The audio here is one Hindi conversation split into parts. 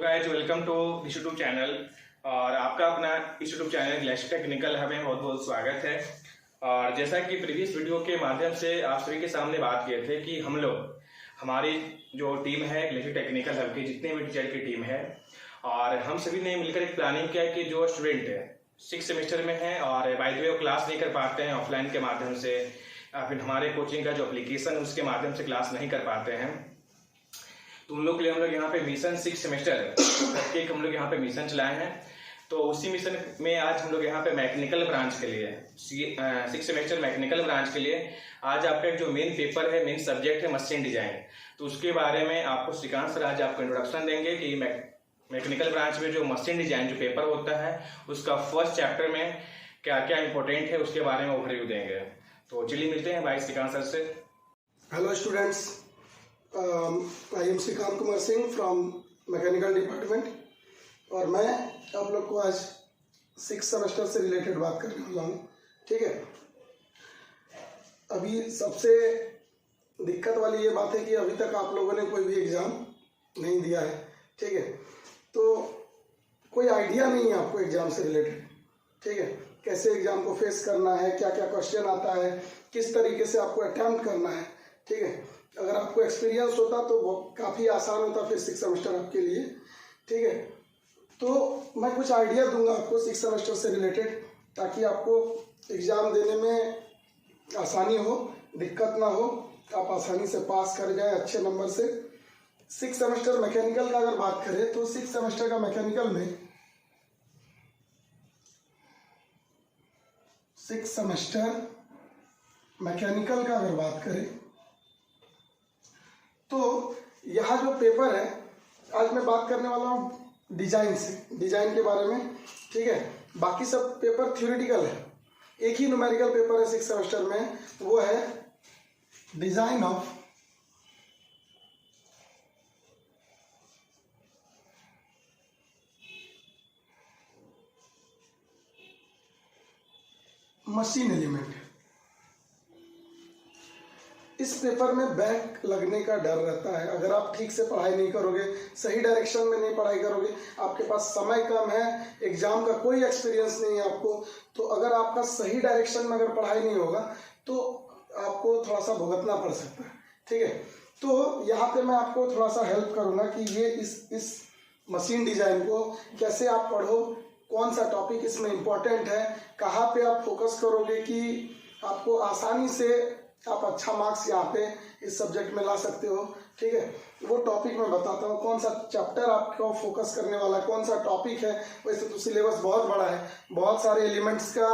Guys welcome to YouTube channel. और आपका अपना यूट्यूब चैनल ग्लैश टेक्निकल हमें बहुत बहुत स्वागत है। और जैसा कि प्रीवियस वीडियो के माध्यम से आप सभी के सामने बात किए थे कि हम लोग हमारी जो टीम है ग्लैश टेक्निकल हब की जितने भी टीचर की टीम है और हम सभी ने मिलकर एक प्लानिंग किया कि जो स्टूडेंट है 6th सेमेस्टर में है और बाय द वे वो क्लास नहीं कर पाते हैं ऑफलाइन के माध्यम से या फिर हमारे कोचिंग का जो एप्लीकेशन उसके माध्यम से क्लास नहीं कर पाते हैं, तो उन लोग के लिए हम लोग यहाँ पे मिशन 6 सेमेस्टर प्रत्येक हम लोग यहाँ पे मिशन चलाए हैं। तो उसी मिशन में आज हम लोग यहाँ पे मैकेनिकल ब्रांच के लिए 6 सेमेस्टर मैकेनिकल ब्रांच के लिए आज आपका जो मेन पेपर है, मेन सब्जेक्ट है मशीन डिजाइन। तो उसके बारे में आपको श्रीकांत सर आज आपको इंट्रोडक्शन देंगे कि मैकेनिकल ब्रांच में जो मशीन डिजाइन जो पेपर होता है उसका फर्स्ट चैप्टर में क्या क्या इंपॉर्टेंट है उसके बारे में ओवरव्यू देंगे। तो चलिए मिलते हैं भाई श्रीकांत सर से। Hello students, I am Shrikant Kumar Singh from mechanical department और मैं आप लोग को आज 6 सेमेस्टर से रिलेटेड बात करने वाला हूँ। ठीक है, अभी सबसे दिक्कत वाली ये बात है कि अभी तक आप लोगों ने कोई भी एग्ज़ाम नहीं दिया है। ठीक है, तो कोई आइडिया नहीं है आपको एग्ज़ाम से रिलेटेड। ठीक है, कैसे एग्ज़ाम को फेस करना है, क्या क्या क्वेश्चन आता है, किस तरीके से आपको अटैम्प्ट करना है। ठीक है, अगर आपको एक्सपीरियंस होता तो वो काफ़ी आसान होता फिर 6 सेमेस्टर आपके लिए। ठीक है, तो मैं कुछ आइडिया दूंगा आपको 6 सेमेस्टर से रिलेटेड ताकि आपको एग्ज़ाम देने में आसानी हो, दिक्कत ना हो, आप आसानी से पास कर जाए अच्छे नंबर से। 6 सेमेस्टर मैकेनिकल का अगर बात करें तो 6 सेमेस्टर का मैकेनिकल में 6 सेमेस्टर मैकेनिकल का अगर बात करें तो यहाँ जो पेपर है आज मैं बात करने वाला हूँ डिजाइन से, डिजाइन के बारे में। ठीक है, बाकी सब पेपर थ्योरेटिकल है, एक ही न्यूमेरिकल पेपर है 6 सेमेस्टर में, वो है डिजाइन ऑफ मशीन एलिमेंट। इस पेपर में बैक लगने का डर रहता है अगर आप ठीक से पढ़ाई नहीं करोगे, सही डायरेक्शन में नहीं पढ़ाई करोगे, आपके पास समय कम है, एग्जाम का कोई एक्सपीरियंस नहीं है आपको, तो अगर आपका सही डायरेक्शन में अगर पढ़ाई नहीं होगा तो आपको थोड़ा सा भुगतना पड़ सकता है। ठीक है, तो यहाँ पे मैं आपको थोड़ा सा हेल्प करूँगा कि ये इस मशीन डिजाइन को कैसे आप पढ़ो, कौन सा टॉपिक इसमें इम्पोर्टेंट है, कहाँ पे आप फोकस करोगे कि आपको आसानी से आप अच्छा मार्क्स यहाँ पे इस सब्जेक्ट में ला सकते हो। ठीक है, वो टॉपिक मैं बताता हूँ, कौन सा चैप्टर आपको फोकस करने वाला है, कौन सा टॉपिक है। वैसे तो सिलेबस बहुत बड़ा है, बहुत सारे एलिमेंट्स का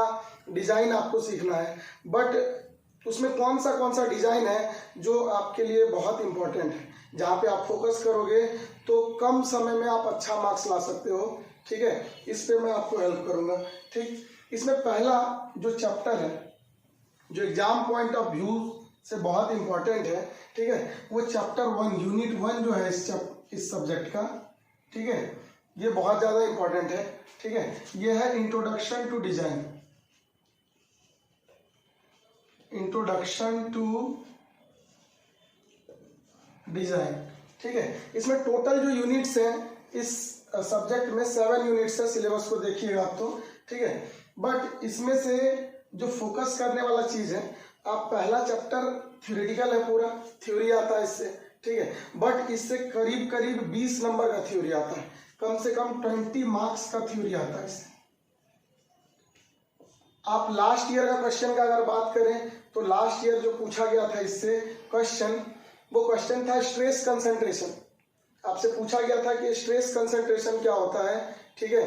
डिज़ाइन आपको सीखना है, बट उसमें कौन सा डिज़ाइन है जो आपके लिए बहुत इम्पोर्टेंट है, जहाँ पे आप फोकस करोगे तो कम समय में आप अच्छा मार्क्स ला सकते हो। ठीक है, इस पे मैं आपको हेल्प करूँगा। ठीक, इसमें पहला जो चैप्टर है जो एग्जाम पॉइंट ऑफ व्यू से बहुत इंपॉर्टेंट है, ठीक है, वो चैप्टर 1 यूनिट 1 जो है इस सब्जेक्ट का। ठीक है, ये बहुत ज़्यादा इंपॉर्टेंट है। ठीक है, ये है introduction to design, introduction to design. ठीक है, इसमें टोटल जो यूनिट्स हैं इस सब्जेक्ट में 7 यूनिट्स है, सिलेबस को देखिएगा आप तो। ठीक है, बट इसमें से जो फोकस करने वाला चीज़ है, आप पहला चैप्टर थ्योरेटिकल है, पूरा थ्योरी आता है इससे। ठीक है, बट इससे करीब 20 नंबर का थ्योरी आता है, कम से कम 20 मार्क्स का थ्योरी आता है इससे। आप लास्ट ईयर का क्वेश्चन का अगर बात करें तो लास्ट ईयर जो पूछा गया था इससे क्वेश्चन, वो क्वेश्चन था स्ट्रेस कंसंट्रेशन। आपसे पूछा गया था कि स्ट्रेस कंसंट्रेशन क्या होता है। ठीक है,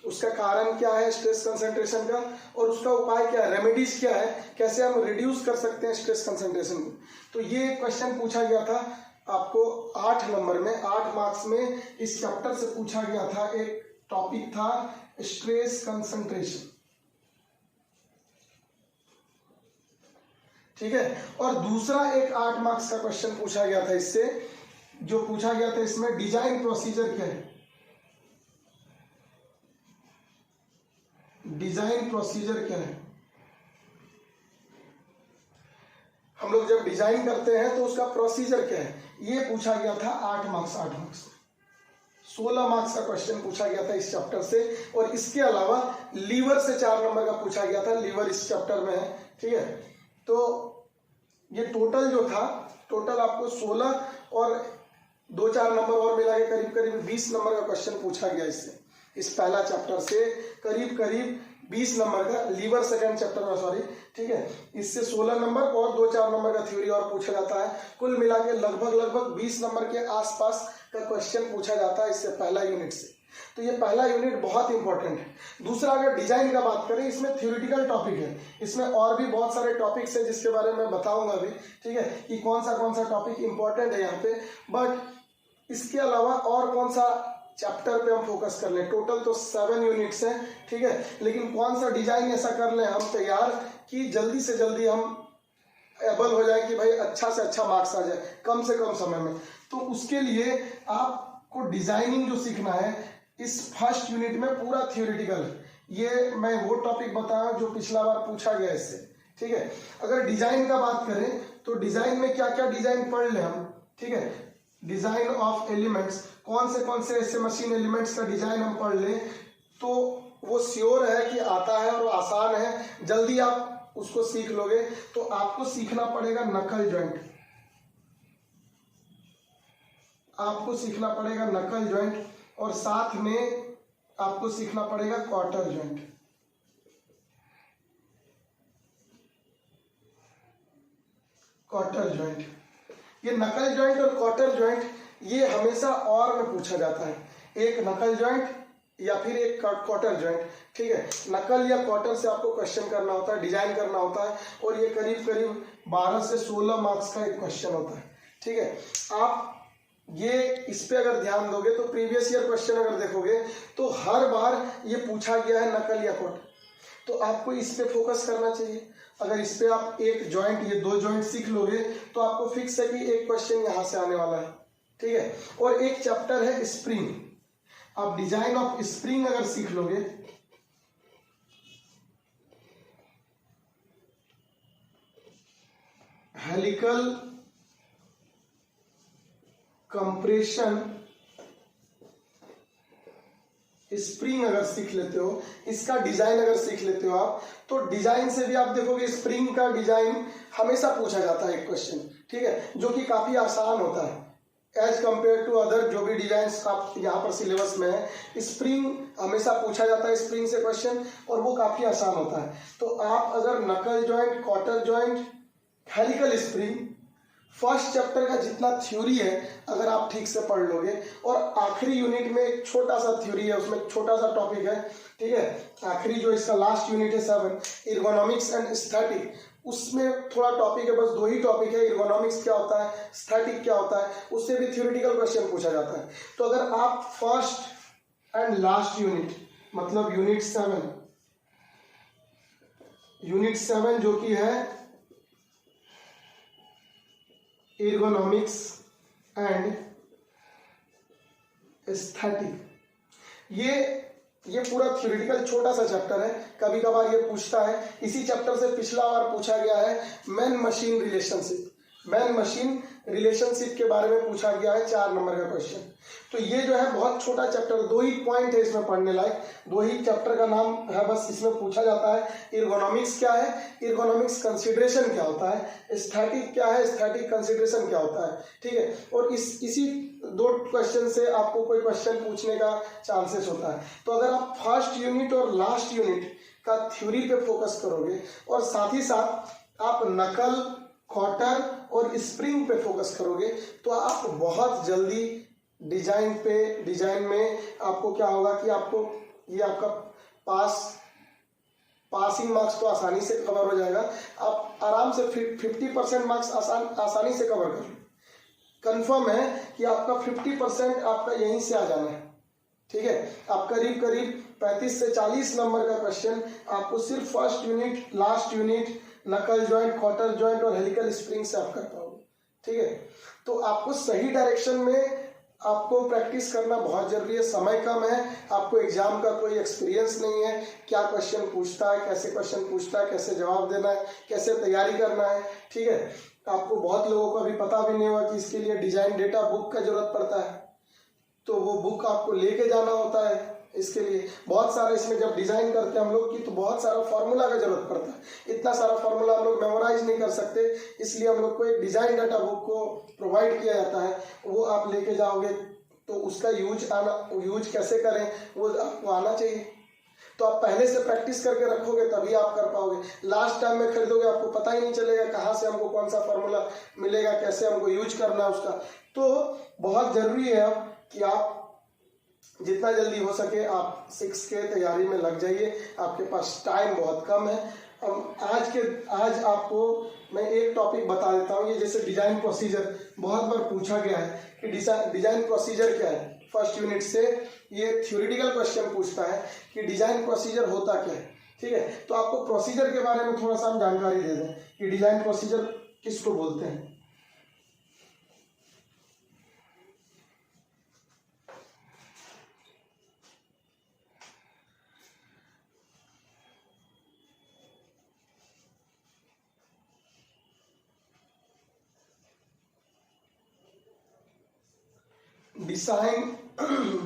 उसका कारण क्या है स्ट्रेस कंसंट्रेशन का, और उसका उपाय क्या है, रेमेडीज क्या है, कैसे हम रिड्यूस कर सकते हैं स्ट्रेस कंसंट्रेशन को। तो ये क्वेश्चन पूछा गया था आपको 8 नंबर में, 8 मार्क्स में इस चैप्टर से पूछा गया था। एक टॉपिक था स्ट्रेस कंसंट्रेशन। ठीक है, और दूसरा एक 8 मार्क्स का क्वेश्चन पूछा गया था इससे, जो पूछा गया था इसमें डिजाइन प्रोसीजर क्या है, डिजाइन प्रोसीजर क्या है। हम लोग जब डिजाइन करते हैं तो उसका प्रोसीजर क्या है, ये पूछा गया था 8 मार्क्स में। 16 मार्क्स का क्वेश्चन पूछा गया था इस चैप्टर से। और इसके अलावा लीवर से 4 नंबर का पूछा गया था, लीवर इस चैप्टर में है, ठीक है। तो ये टोटल जो था, टोटल आपको 16 और 2-4 नंबर और मिला के करीब करीब 20 नंबर का क्वेश्चन पूछा गया इससे, इस पहला चैप्टर से करीब करीब 20 नंबर का, लीवर सेकंड चैप्टर में, सॉरी, ठीक है। इससे 16 नंबर और 2-4 नंबर का थ्योरी और पूछा जाता है। कुल मिला के लगभग 20 नंबर के आसपास का क्वेश्चन पूछा जाता है इससे पहला यूनिट से। तो ये पहला यूनिट बहुत इंपॉर्टेंट है। दूसरा, अगर डिजाइन का बात करें, इसमें थ्योरेटिकल टॉपिक है, इसमें और भी बहुत सारे टॉपिक्स हैं जिसके बारे में बताऊंगा अभी, ठीक है, कि कौन सा टॉपिक इंपॉर्टेंट है यहाँ पे। बट इसके अलावा और कौन सा चैप्टर पे हम फोकस कर लें। टोटल तो 7 यूनिट्स हैं, ठीक है, लेकिन कौन सा डिजाइन ऐसा कर लें हम तैयार कि जल्दी से जल्दी हम एबल हो जाए कि भाई अच्छा से अच्छा मार्क्स आ जाए कम से कम समय में। तो उसके लिए आपको डिजाइनिंग जो सीखना है, इस फर्स्ट यूनिट में पूरा थ्योरेटिकल, ये मैं वो टॉपिक बताया जो पिछला बार पूछा गया इससे, ठीक है। अगर डिजाइन का बात करें तो डिजाइन में क्या क्या डिजाइन पढ़ लें हम, ठीक है। डिजाइन ऑफ एलिमेंट्स, कौन से ऐसे मशीन एलिमेंट्स का डिजाइन हम पढ़ लें तो वो श्योर है कि आता है और आसान है, जल्दी आप उसको सीख लोगे। तो आपको सीखना पड़ेगा नकल जॉइंट, आपको सीखना पड़ेगा नकल जॉइंट, और साथ में आपको सीखना पड़ेगा क्वार्टर जॉइंट। क्वार्टर जॉइंट, ये नकल जॉइंट और क्वार्टर जॉइंट ये हमेशा और में पूछा जाता है, एक नकल जॉइंट या फिर एक क्वार्टर जॉइंट, ठीक है। नकल या क्वार्टर से आपको क्वेश्चन करना होता है, डिजाइन करना होता है, और ये करीब करीब 12 से 16 मार्क्स का एक क्वेश्चन होता है, ठीक है। आप ये इस पे अगर ध्यान दोगे तो प्रीवियस ईयर क्वेश्चन अगर देखोगे तो हर बार ये पूछा गया है नकल या क्वार्टर, तो आपको इस पे फोकस करना चाहिए। अगर इस पे आप एक जॉइंट, ये 2 जॉइंट सीख लोगे तो आपको फिक्स है कि एक क्वेश्चन यहां से आने वाला है, ठीक है। और एक चैप्टर है स्प्रिंग, आप डिजाइन ऑफ स्प्रिंग अगर सीख लोगे, हेलिकल कंप्रेशन स्प्रिंग अगर सीख लेते हो, इसका डिजाइन अगर सीख लेते हो आप, तो डिजाइन से भी आप देखोगे स्प्रिंग का डिजाइन हमेशा पूछा जाता है एक क्वेश्चन, ठीक है, जो कि काफी आसान होता है एज कंपेयर टू अदर जो भी डिजाइन आप यहाँ पर सिलेबस में है। स्प्रिंग हमेशा पूछा जाता है स्प्रिंग से क्वेश्चन, और वो काफी आसान होता है। तो आप अगर नकल joint, quarter joint, helical spring, first chapter का जितना थ्योरी है अगर आप ठीक से पढ़ लोगे, और आखिरी यूनिट में एक छोटा सा थ्योरी है, उसमें छोटा सा टॉपिक है, ठीक है। आखिरी जो इसका लास्ट यूनिट है 7, एर्गोनॉमिक्स एंड एस्थेटिक, उसमें थोड़ा टॉपिक है, बस 2 ही टॉपिक है, एर्गोनॉमिक्स क्या होता है, एस्थेटिक क्या होता है, उससे भी थ्योरेटिकल क्वेश्चन पूछा जाता है। तो अगर आप फर्स्ट एंड लास्ट यूनिट, मतलब यूनिट 7 जो कि है एर्गोनॉमिक्स एंड एस्थेटिक, ये पूरा थ्योरेटिकल छोटा सा चैप्टर है। कभी कभार ये पूछता है, इसी चैप्टर से पिछला बार पूछा गया है मैन मशीन रिलेशनशिप के बारे में पूछा गया है 4 नंबर का क्वेश्चन। तो ये जो है बहुत छोटा चैप्टर, 2 ही पॉइंट है इसमें पढ़ने लायक, 2 ही चैप्टर का नाम है, बस इसमें पूछा जाता है एर्गोनॉमिक्स क्या है, एर्गोनॉमिक्स कंसिडरेशन क्या होता है, एस्थेटिक क्या है, एस्थेटिक कंसिडरेशन क्या होता है, ठीक है। और इसी 2 क्वेश्चन से आपको कोई क्वेश्चन पूछने का चांसेस होता है। तो अगर आप फर्स्ट यूनिट और लास्ट यूनिट का थ्योरी पे फोकस करोगे, और साथ ही साथ आप नकल, क्वार्टर और स्प्रिंग पे फोकस करोगे, तो आप बहुत जल्दी डिजाइन में आपको क्या होगा कि आपको ये आपका पासिंग मार्क्स तो आसानी से कवर हो जाएगा। आप आराम से 50% मार्क्स आसानी से कवर कर लो। कंफर्म है कि आपका 50% आपका यहीं से आ जाना है, ठीक है। आप करीब 35 से 40 नंबर का क्वेश्चन आपको सिर्फ फर्स्ट यूनिट, लास्ट यूनिट, नकल जॉइंट, क्वार्टर जॉइंट और हेलिकल स्प्रिंग से आप कर पाओगे, ठीक है। तो आपको सही डायरेक्शन में आपको प्रैक्टिस करना बहुत जरूरी है। समय कम है, आपको एग्जाम का कोई एक्सपीरियंस नहीं है, क्या क्वेश्चन पूछता है, कैसे क्वेश्चन पूछता है, कैसे जवाब देना है, कैसे तैयारी करना है, ठीक है। आपको बहुत लोगों को अभी पता भी नहीं होगा कि इसके लिए डिजाइन डेटा बुक का जरूरत पड़ता है, तो वो बुक आपको लेके जाना होता है। इसके लिए बहुत सारा, इसमें जब डिजाइन करते हैं हम लोग की तो बहुत सारा फार्मूला का जरूरत पड़ता है। इतना सारा फार्मूला हम लोग मेमोराइज नहीं कर सकते, इसलिए हम लोग को एक डिजाइन डाटा बुक को प्रोवाइड किया जाता है। वो आप लेके जाओगे तो उसका यूज कैसे करें वो आपको आना चाहिए। तो आप पहले से प्रैक्टिस करके रखोगे तभी आप कर पाओगे। लास्ट टाइम में खरीदोगे आपको पता ही नहीं चलेगा कहाँ से हमको कौन सा फार्मूला मिलेगा, कैसे हमको यूज करना है उसका। तो बहुत जरूरी है कि आप जितना जल्दी हो सके आप 6 के तैयारी में लग जाइए। आपके पास टाइम बहुत कम है। आज आपको मैं एक टॉपिक बता देता हूँ। ये जैसे डिजाइन प्रोसीजर बहुत बार पूछा गया है कि डिजाइन प्रोसीजर क्या है। फर्स्ट यूनिट से ये थ्योरेटिकल क्वेश्चन पूछता है कि डिजाइन प्रोसीजर होता क्या है। ठीक है, तो आपको प्रोसीजर के बारे में थोड़ा सा हम जानकारी दे दें कि डिजाइन प्रोसीजर किसको बोलते हैं।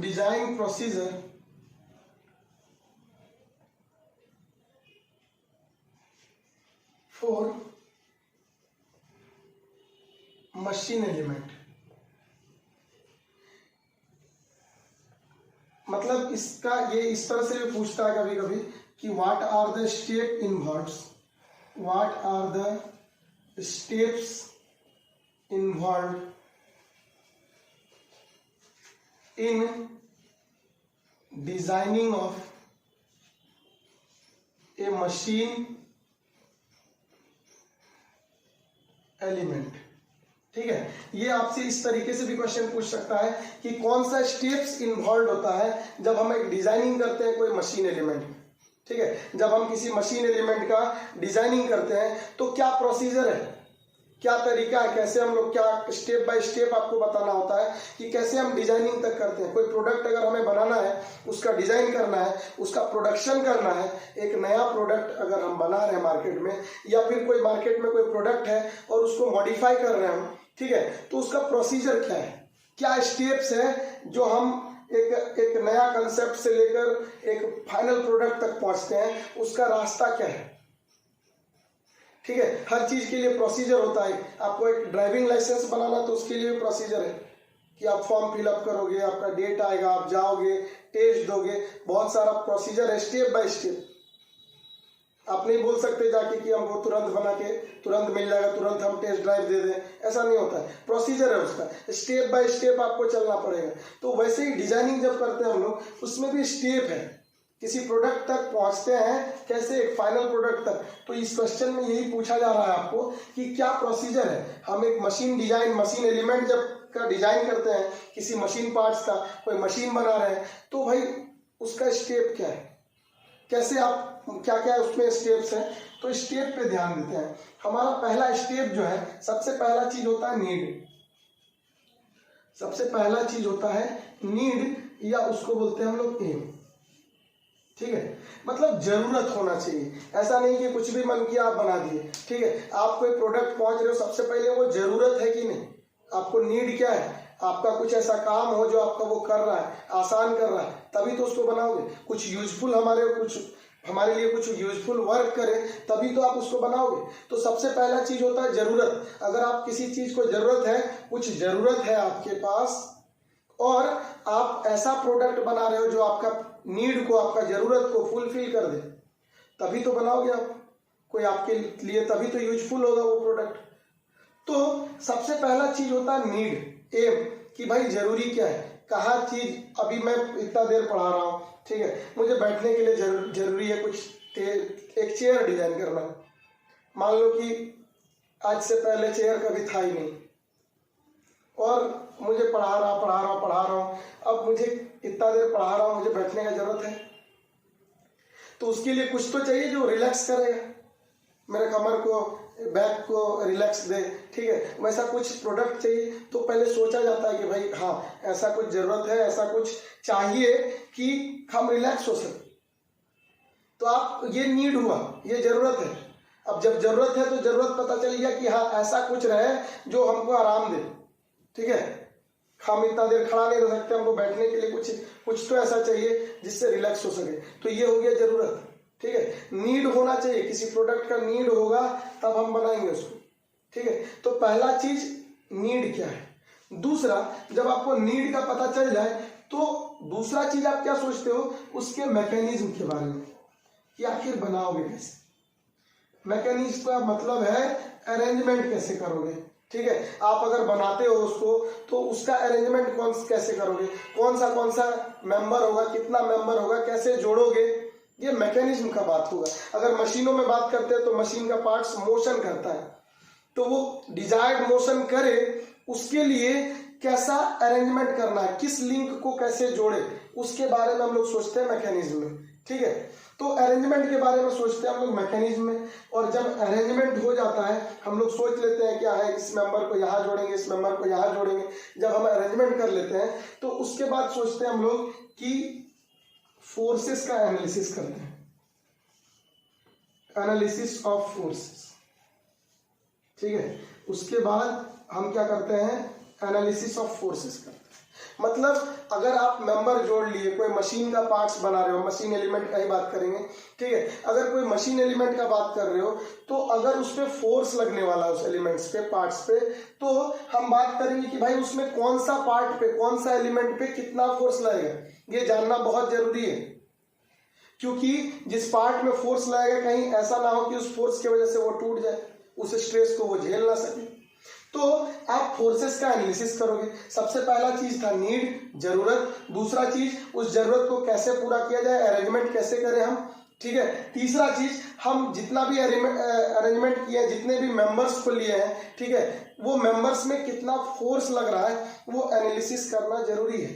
Design procedure for machine element, मतलब इसका ये इस तरह से भी पूछता है कभी कभी कि what are the step involves, what are the steps involve in designing of a machine element। ठीक है, ये आपसे इस तरीके से भी क्वेश्चन पूछ सकता है कि कौन सा स्टेप्स इन्वॉल्व होता है जब हम एक डिजाइनिंग करते हैं कोई मशीन एलिमेंट। ठीक है, जब हम किसी मशीन एलिमेंट का डिजाइनिंग करते हैं तो क्या प्रोसीजर है, क्या तरीका है, कैसे हम लोग, क्या स्टेप बाय स्टेप आपको बताना होता है कि कैसे हम डिजाइनिंग तक करते हैं। कोई प्रोडक्ट अगर हमें बनाना है, उसका डिजाइन करना है, उसका प्रोडक्शन करना है। एक नया प्रोडक्ट अगर हम बना रहे हैं मार्केट में, या फिर कोई मार्केट में कोई प्रोडक्ट है और उसको मॉडिफाई कर रहे हैं हम, ठीक है, तो उसका प्रोसीजर क्या है, क्या स्टेप्स है जो हम एक नया कंसेप्ट से लेकर एक फाइनल प्रोडक्ट तक पहुंचते हैं, उसका रास्ता क्या है। ठीक है, हर चीज के लिए प्रोसीजर होता है। आपको एक ड्राइविंग लाइसेंस बनाना तो उसके लिए प्रोसीजर है कि आप फॉर्म फिलअप करोगे, आपका डेट आएगा, आप जाओगे, टेस्ट दोगे, बहुत सारा प्रोसीजर है स्टेप बाय स्टेप। आप नहीं बोल सकते जाके कि हमको तुरंत बना के तुरंत मिल जाएगा, तुरंत हम टेस्ट ड्राइव दे दें, ऐसा नहीं होता है। प्रोसीजर है उसका, स्टेप बाय स्टेप आपको चलना पड़ेगा। तो वैसे ही डिजाइनिंग जब करते हैं हम लोग, उसमें भी स्टेप है। किसी प्रोडक्ट तक पहुंचते हैं कैसे, एक फाइनल प्रोडक्ट तक। तो इस क्वेश्चन में यही पूछा जा रहा है आपको कि क्या प्रोसीजर है। हम एक मशीन एलिमेंट जब का डिजाइन करते हैं, किसी मशीन पार्ट्स का कोई मशीन बना रहे हैं, तो भाई उसका स्टेप क्या है, कैसे आप क्या क्या उसमें स्टेप्स हैं। तो स्टेप पे ध्यान देते हैं। हमारा पहला स्टेप जो है, सबसे पहला चीज होता है नीड। सबसे पहला चीज होता है नीड, या उसको बोलते हैं हम लोग एम। ठीक है, मतलब जरूरत होना चाहिए। ऐसा नहीं कि कुछ भी मन किया आप बना दिए। ठीक है, आप कोई प्रोडक्ट पहुंच रहे हो, सबसे पहले वो जरूरत है कि नहीं, आपको नीड क्या है। आपका कुछ ऐसा काम हो जो आपका वो कर रहा है, आसान कर रहा है, तभी तो उसको बनाओगे। कुछ यूजफुल हमारे लिए कुछ यूजफुल वर्क करे, तभी तो आप उसको बनाओगे। तो सबसे पहला चीज होता है जरूरत। अगर आप किसी चीज को जरूरत है, कुछ जरूरत है आपके पास, और आप ऐसा प्रोडक्ट बना रहे हो जो आपका नीड को, आपका जरूरत को फुलफिल कर दे, तभी तो बनाओगे आप कोई आपके लिए, तभी तो यूजफुल होगा वो प्रोडक्ट। तो सबसे पहला चीज होता है नीड, एम, कि भाई जरूरी क्या है, कहाँ चीज। अभी मैं इतना देर पढ़ा रहा हूँ, ठीक है, मुझे बैठने के लिए जरूरी है कुछ एक चेयर डिजाइन करना। मान लो कि आज से पहले चेयर कभी था ही नहीं, और मुझे पढ़ा रहा हूँ, अब मुझे इतना देर पढ़ा रहा हूँ, मुझे बैठने का जरूरत है, तो उसके लिए कुछ तो चाहिए जो रिलैक्स करेगा, मेरे कमर को, बैक को रिलैक्स दे। ठीक है, वैसा कुछ प्रोडक्ट चाहिए। तो पहले सोचा जाता है कि भाई हाँ, ऐसा कुछ जरूरत है, ऐसा कुछ चाहिए कि हम रिलैक्स हो सके। तो आप, ये नीड हुआ, ये जरूरत है। अब जब जरूरत है तो जरूरत पता चल गया कि हाँ, ऐसा कुछ रहे जो हमको आराम दे। ठीक है, हम इतना देर खड़ा नहीं रह सकते, हमको बैठने के लिए कुछ तो ऐसा चाहिए जिससे रिलैक्स हो सके। तो ये हो गया जरूरत, ठीक है। नीड होना चाहिए, किसी प्रोडक्ट का नीड होगा तब हम बनाएंगे उसको, ठीक है। तो पहला चीज नीड क्या है। दूसरा, जब आपको नीड का पता चल जाए तो दूसरा चीज आप क्या सोचते हो, उसके मैकेनिज्म के बारे में कि आखिर बनाओगे कैसे। मैकेनिज्म का मतलब है अरेंजमेंट कैसे करोगे, ठीक है। आप अगर बनाते हो उसको तो उसका अरेंजमेंट कैसे करोगे, कौन सा मेंबर होगा, कितना मेंबर होगा, कैसे जोड़ोगे, ये मैकेनिज्म का बात होगा। अगर मशीनों में बात करते हैं तो मशीन का पार्ट्स मोशन करता है, तो वो डिजायर्ड मोशन करे उसके लिए कैसा अरेंजमेंट करना है, किस लिंक को कैसे जोड़े, उसके बारे में हम लोग सोचते हैं मैकेनिज्म में, ठीक है। तो अरेंजमेंट के बारे में सोचते हैं हम लोग मैकेनिज्म में। और जब अरेंजमेंट हो जाता है हम लोग सोच लेते हैं क्या है, इस मेंबर को यहाँ जोड़ेंगे, इस मेंबर को यहाँ जोड़ेंगे। जब हम अरेंजमेंट कर लेते हैं तो उसके बाद सोचते हैं हम लोग कि फोर्सेस का एनालिसिस करते हैं, एनालिसिस ऑफ फोर्सेस, ठीक है। उसके बाद हम क्या करते हैं, एनालिसिस ऑफ फोर्सेस करते हैं। मतलब अगर आप मेंबर जोड़ लिए, कोई मशीन का पार्ट्स बना रहे हो, मशीन एलिमेंट का ही बात करेंगे, ठीक है। अगर कोई मशीन एलिमेंट का बात कर रहे हो तो अगर उस पर फोर्स लगने वाला है, उस एलिमेंट्स पे, पार्ट्स पे, तो हम बात करेंगे कि भाई उसमें कौन सा पार्ट पे, कौन सा एलिमेंट पे कितना फोर्स लगेगा, ये जानना बहुत जरूरी है। क्योंकि जिस पार्ट में फोर्स लगेगा कहीं ऐसा ना हो कि उस फोर्स की वजह से वो टूट जाए, उस स्ट्रेस को वो झेल ना सके। तो आप फोर्सेस का एनालिसिस करोगे। सबसे पहला चीज था नीड, जरूरत। दूसरा चीज, उस जरूरत को कैसे पूरा किया जाए, अरेंजमेंट कैसे करें हम, ठीक है। तीसरा चीज, हम जितना भी अरेंजमेंट किया है, जितने भी मेंबर्स को लिए हैं, ठीक है, वो मेंबर्स में कितना फोर्स लग रहा है वो एनालिसिस करना जरूरी है,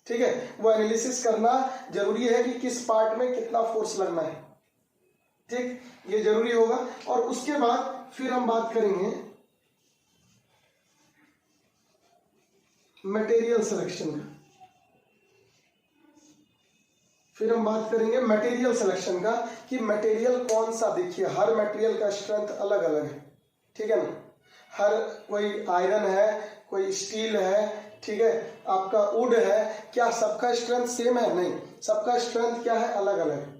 ठीक है। वो एनालिसिस करना जरूरी है कि किस पार्ट में कितना फोर्स लगना है, ठीक, ये जरूरी होगा। और उसके बाद फिर हम बात करेंगे मटेरियल सिलेक्शन का। फिर हम बात करेंगे मटेरियल सिलेक्शन का कि मटेरियल कौन सा। देखिए हर मटेरियल का स्ट्रेंथ अलग अलग है, ठीक है ना। हर कोई आयरन है, कोई स्टील है, ठीक है, आपका वुड है, क्या सबका स्ट्रेंथ सेम है? नहीं, सबका स्ट्रेंथ क्या है, अलग अलग है।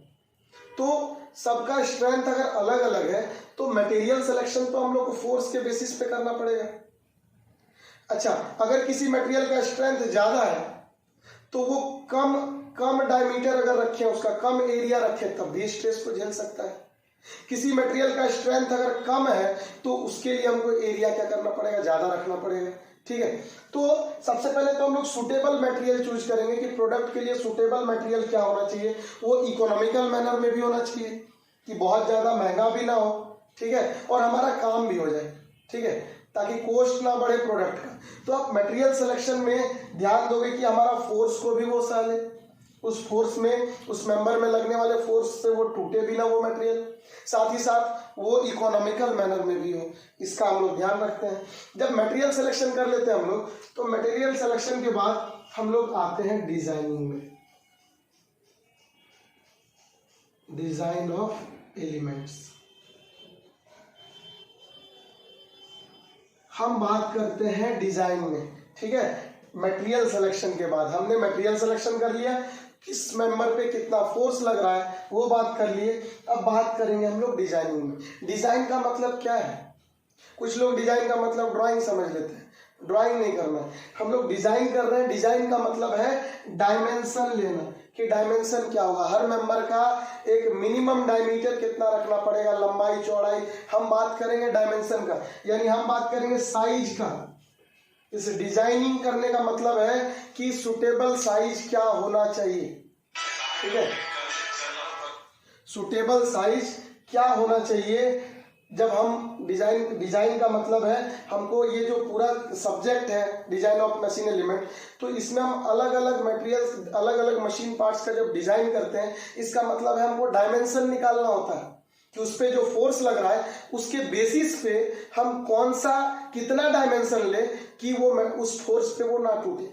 तो सबका स्ट्रेंथ अगर अलग अलग है तो मटेरियल सिलेक्शन तो हम लोग को फोर्स के बेसिस पे करना पड़ेगा। अच्छा, अगर किसी मटेरियल का स्ट्रेंथ ज्यादा है तो वो कम डायमीटर अगर रखे, उसका कम एरिया रखे, तब भी स्ट्रेस को झेल सकता है। किसी मटेरियल का स्ट्रेंथ अगर कम है तो उसके लिए हमको एरिया क्या करना पड़ेगा, ज्यादा रखना पड़ेगा, ठीक है। तो सबसे पहले तो हम लोग सुटेबल मटेरियल चूज करेंगे कि प्रोडक्ट के लिए सुटेबल मटेरियल क्या होना चाहिए। वो इकोनॉमिकल मैनर में भी होना चाहिए कि बहुत ज्यादा महंगा भी ना हो, ठीक है, और हमारा काम भी हो जाए, ठीक है, ताकि कॉस्ट ना बढ़े प्रोडक्ट का। तो आप मटेरियल सिलेक्शन में ध्यान दोगे कि हमारा फोर्स को भी वो सह ले, उस फोर्स में, उस मेंबर में लगने वाले फोर्स से वो टूटे भी ना वो मटेरियल, साथ ही साथ वो इकोनॉमिकल मैनर में भी हो, इसका हम लोग ध्यान रखते हैं। जब मटेरियल सिलेक्शन कर लेते हैं हम लोग, तो मटेरियल सिलेक्शन के बाद हम लोग आते हैं डिजाइनिंग में, डिजाइन ऑफ एलिमेंट्स। हम बात करते हैं डिजाइन में, ठीक है। मटेरियल सिलेक्शन के बाद हमने मटेरियल सिलेक्शन कर लिया, किस मेंबर पे कितना फोर्स लग रहा है वो बात कर लिए। अब बात करेंगे हम लोग डिजाइनिंग में। डिजाइन का मतलब क्या है? कुछ लोग डिजाइन का मतलब ड्राइंग समझ लेते हैं, ड्राइंग नहीं करना है, हम लोग डिजाइन कर रहे हैं। डिजाइन का मतलब है डायमेंशन लेना, कि डायमेंशन क्या होगा, हर मेंबर का एक मिनिमम डायमीटर कितना रखना पड़ेगा, लंबाई चौड़ाई, हम बात करेंगे डायमेंशन का, यानी हम बात करेंगे साइज का। इस डिजाइनिंग करने का मतलब है कि सुटेबल साइज क्या होना चाहिए, ठीक है, सुटेबल साइज क्या होना चाहिए। जब हम डिजाइन का मतलब है हमको ये जो पूरा सब्जेक्ट है डिजाइन ऑफ मशीन एलिमेंट, तो इसमें हम अलग अलग मटेरियल्स, अलग अलग मशीन पार्ट्स का जब डिजाइन करते हैं, इसका मतलब है हमको डायमेंशन निकालना होता है कि उस पे जो फोर्स लग रहा है उसके बेसिस पे हम कौन सा कितना डायमेंशन ले कि वो उस फोर्स पे वो ना टूटे,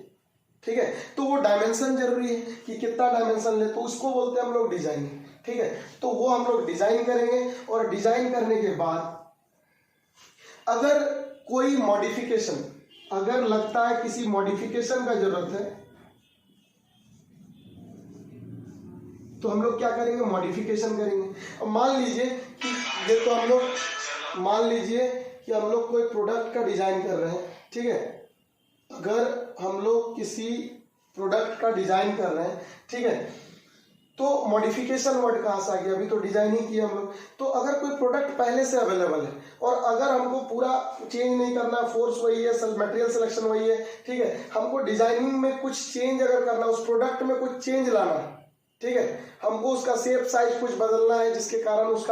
ठीक है। तो वो डायमेंशन जरूरी है कि कितना डायमेंशन ले, तो उसको बोलते हैं हम लोग डिजाइनिंग, ठीक है। तो वो हम लोग डिजाइन करेंगे, और डिजाइन करने के बाद अगर कोई मॉडिफिकेशन अगर लगता है किसी मॉडिफिकेशन का जरूरत है तो हम लोग क्या करेंगे, मॉडिफिकेशन करेंगे। अब मान लीजिए कि ये तो हम लोग कोई प्रोडक्ट का डिजाइन कर रहे हैं, ठीक है। अगर हम लोग किसी प्रोडक्ट का डिजाइन कर रहे हैं, ठीक है, तो मॉडिफिकेशन वर्ड कहाँ से आ गया, अभी तो डिजाइन ही किया हम लोग। तो अगर कोई प्रोडक्ट पहले से अवेलेबल है और अगर हमको पूरा चेंज नहीं करना, फोर्स वही है, मटेरियल सिलेक्शन वही है, ठीक है, हमको डिजाइनिंग में कुछ चेंज अगर करना, उस प्रोडक्ट में कुछ चेंज लाना है, ठीक है, हमको उसका शेप साइज कुछ बदलना है जिसके कारण उस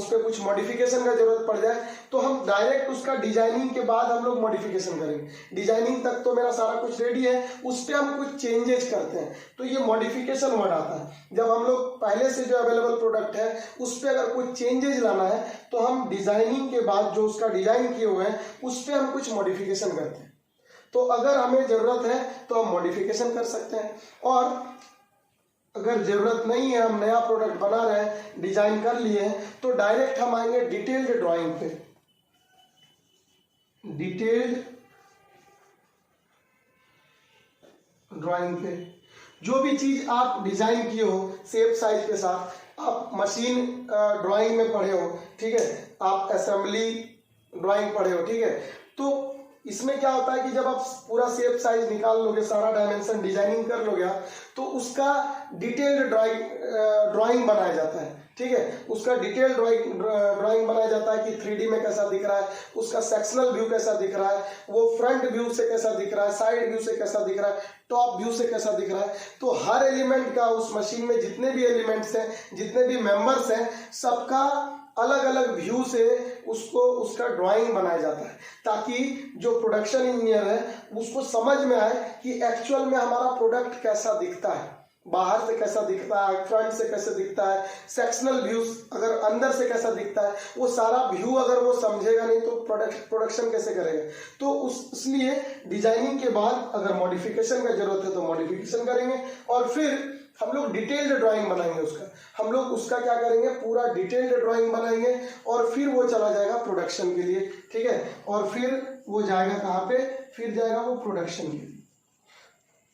पर कुछ मॉडिफिकेशन का जरूरत पड़ जाए, तो हम डायरेक्ट उसका डिजाइनिंग के बाद हम लोग मॉडिफिकेशन करेंगे। डिजाइनिंग तक तो मेरा सारा कुछ रेडी है, उस पर हम कुछ चेंजेस करते हैं, तो ये मॉडिफिकेशन वर्ड आता है। जब हम लोग पहले से जो अवेलेबल प्रोडक्ट है उस पर अगर कुछ चेंजेस लाना है तो हम डिजाइनिंग के बाद जो उसका डिजाइन किए हुए हैं उस पर हम कुछ मॉडिफिकेशन करते हैं। तो अगर हमें जरूरत है तो हम मॉडिफिकेशन कर सकते हैं, और अगर जरूरत नहीं है, हम नया प्रोडक्ट बना रहे हैं, डिजाइन कर लिए हैं, तो डायरेक्ट हम आएंगे डिटेल्ड ड्राइंग पे। डिटेल्ड ड्राइंग पे जो भी चीज आप डिजाइन किए हो शेप साइज के साथ, आप मशीन ड्राइंग में पढ़े हो, ठीक है, आप असेंबली ड्राइंग पढ़े हो, ठीक है, तो इसमें क्या होता है कि जब आप पूरा शेप साइज निकाल लोगे, सारा डायमेंशन डिजाइनिंग कर लोगे आप, तो उसका डिटेल्ड ड्राइंग बनाया जाता है, ठीक है, उसका डिटेल ड्राइंग बनाया जाता है कि 3D में कैसा दिख रहा है, उसका सेक्शनल व्यू कैसा दिख रहा है, वो फ्रंट व्यू से कैसा दिख रहा है, साइड व्यू से कैसा दिख रहा है, टॉप व्यू से कैसा दिख रहा है। तो हर एलिमेंट का उस मशीन में जितने भी एलिमेंट्स हैं, जितने भी मेंबर्स हैं, सबका अलग अलग व्यू से उसका ड्राइंग बनाया जाता है, ताकि जो प्रोडक्शन इंजीनियर है उसको समझ में आए कि एक्चुअल में हमारा प्रोडक्ट कैसा दिखता है, बाहर से कैसा दिखता है, फ्रंट से कैसे दिखता है, सेक्शनल व्यूज अगर अंदर से कैसा दिखता है, वो सारा व्यू अगर वो समझेगा नहीं तो प्रोडक्शन कैसे करेगा। तो इसलिए डिजाइनिंग के बाद अगर मॉडिफिकेशन का जरूरत है तो मॉडिफिकेशन करेंगे, और फिर हम लोग डिटेल्ड ड्राइंग बनाएंगे हम लोग उसका क्या करेंगे, पूरा डिटेल्ड ड्राइंग बनाएंगे, और फिर वो चला जाएगा प्रोडक्शन के लिए, ठीक है, और फिर वो जाएगा कहाँ पे, फिर जाएगा वो प्रोडक्शन के लिए,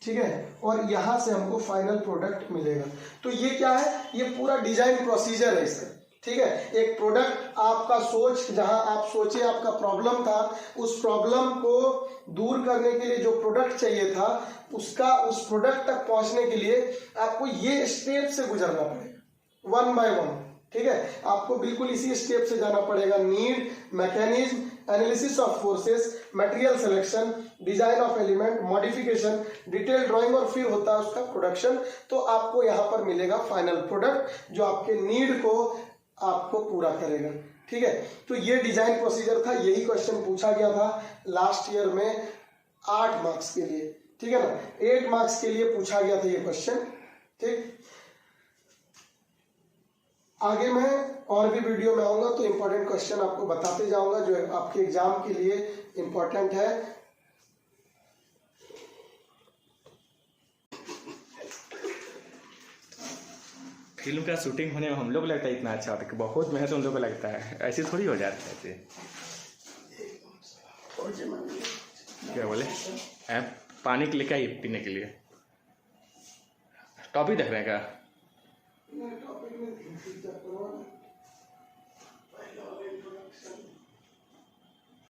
ठीक है, और यहाँ से हमको फाइनल प्रोडक्ट मिलेगा। तो ये क्या है, ये पूरा डिजाइन प्रोसीजर है इसका, ठीक है। एक प्रोडक्ट आपका जहां आप सोचे आपका प्रॉब्लम था, उस प्रॉब्लम को दूर करने के लिए जो प्रोडक्ट चाहिए था उस प्रोडक्ट तक पहुंचने के लिए आपको ये स्टेप से गुजरना पड़ेगा, 1 by 1, ठीक है, आपको बिल्कुल इसी स्टेप से जाना पड़ेगा। Need, mechanism, analysis of forces, material selection, design of element, modification, detail drawing, और फिर होता है उसका प्रोडक्शन। तो आपको यहाँ पर मिलेगा फाइनल प्रोडक्ट जो आपके नीड को आपको पूरा करेगा, ठीक है। तो ये डिजाइन प्रोसीजर था, यही क्वेश्चन पूछा गया था लास्ट ईयर में 8 मार्क्स के लिए, ठीक है ना, 8 मार्क्स के लिए पूछा गया था ये क्वेश्चन, ठीक। आगे मैं और भी वीडियो में आऊंगा तो इंपॉर्टेंट क्वेश्चन आपको बताते जाऊंगा जो आपके एग्जाम के लिए इंपॉर्टेंट है। फिल्म का शूटिंग होने में हम लोग लगता है इतना अच्छा होता है कि बहुत मेहनत उन लोग को लगता है, ऐसी थोड़ी हो जाता है ऐसे। क्या बोले, पानी के लिए क्या, पीने के लिए टॉपिक देख रहे हैं क्या?